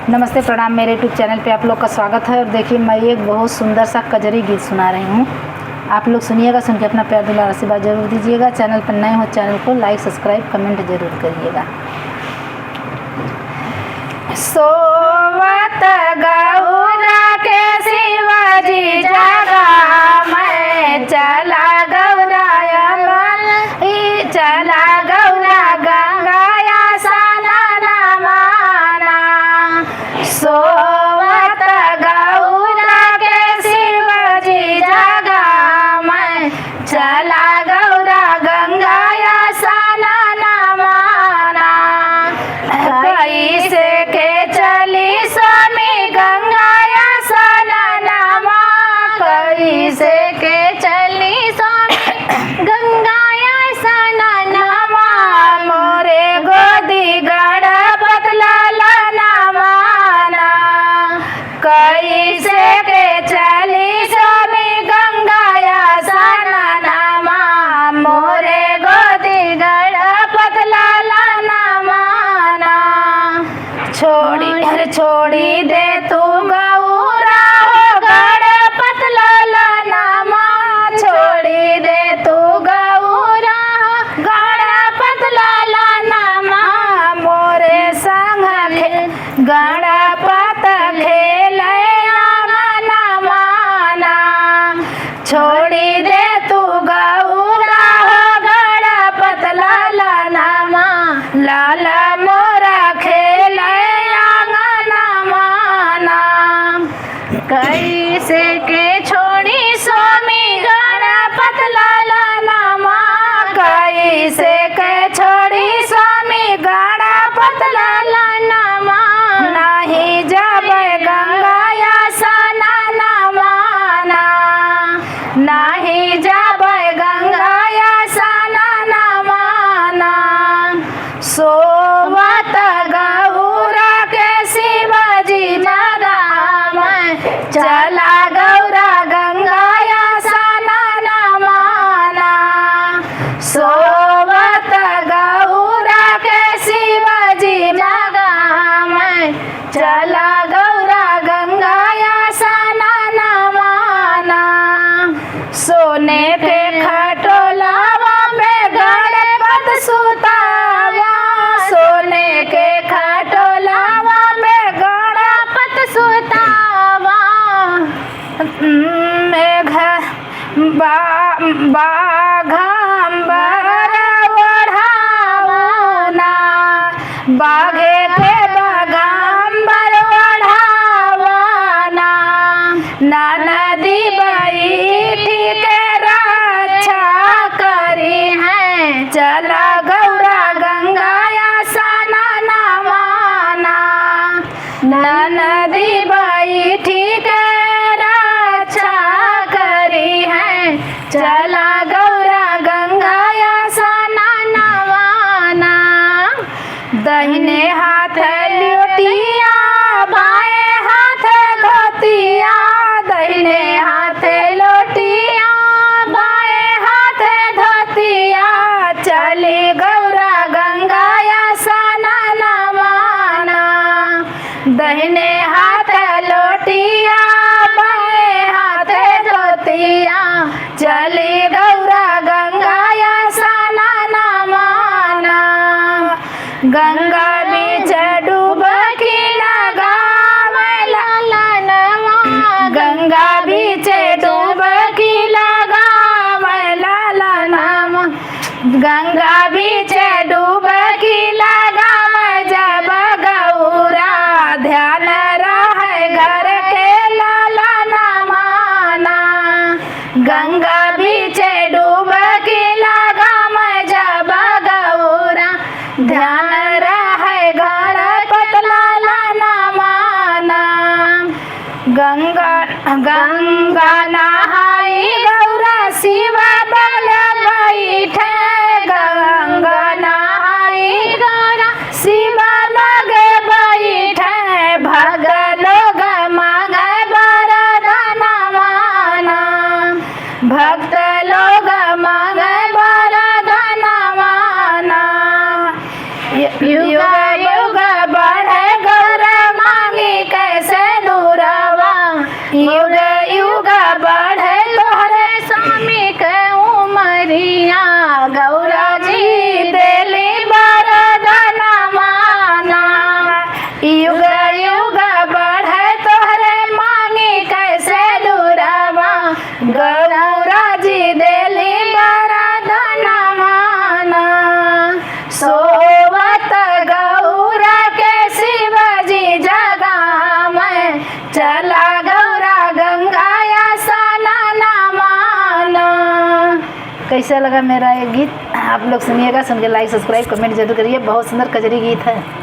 नमस्ते प्रणाम, मेरे यूट्यूब चैनल पे आप लोग का स्वागत है। और देखिए मैं एक बहुत सुंदर सा कजरी गीत सुना रही हूँ। आप लोग सुनिएगा, सुन के अपना प्यार दुलार आशीर्वाद जरूर दीजिएगा। चैनल पर नए हो चैनल को लाइक सब्सक्राइब कमेंट जरूर करिएगा। सोवत गौरा के शिवाजी जगा मैं चला चला गौरा गंगाया स्नान माना। सोवत गौरा के शिवाजी जगा मैं चला गौरा गंगाया स्नान माना। कैसे के चली स्वामी गंगाया स्नान मां, कैसे के चली स्वामी गंगाया स्नान मां। मोरे गोदी गणपत लाला माना। कैसे के चली स्वामी गंगाया स्नान मां, मोरे गोदी गणपत लाला माना। छोड़ी दे तू गौरा हो गणपत लाला नामा। छोड़ी दे तू गौरा गणपत लाला नामा। मोरे संग गणपत खेले आंगन माना। छोड़ी दे तू गौरा हो गणपत लाला नामा। लाला मोरा खेले कैसे के छोड़ी स्वामी गणपत लाला नामा। कैसे के छोड़ी स्वामी गणपत लाला नामा। नहीं जब गंगाया स्नान माना। नहीं जब गंगाया स्नान माना। सोवत गौरा के शिवाजी जगा चला गौरा गंगाया स्नान माना। सोवत गौरा के शिवाजी जगा मैं चला गौरा गंगाया स्नान माना। सोने के खटोलावा में गणपत सुतावा। सोने के खटोलावा में गणपत सुतावा। मेघ बाघंबर ओढ़ावना। बाघे के बाघंबर ओढ़ावना। नदी बैठी के रक्षा करी है। चला गौरा गंगाया स्नान माना। नदी बैठी के चला गौरा गंगाया स्नान माना। दाहिने हाथ लोटिया बाएं हाथ धोतिया। दाहिने हाथ लोटिया बाएं हाथ धोतिया। चली गौरा गंगाया स्नान माना। दाहिने हाथ लोटिया बाएं हाथ धोतिया। चली गौरा गंगाया स्नान माना। गंगा बीच डुबकी लगावे लाला नवा। गंगा बीच डुबकी लगावे लाला नामा। गंगा बीच डुबकी लगावे जब गौरा ध्यान रहे घर के चला गौरा गंगाया साना ना माना। कैसा लगा मेरा ये गीत आप लोग सुनिएगा, सुन के लाइक सब्सक्राइब कमेंट जरूर करिए। बहुत सुंदर कजरी गीत है।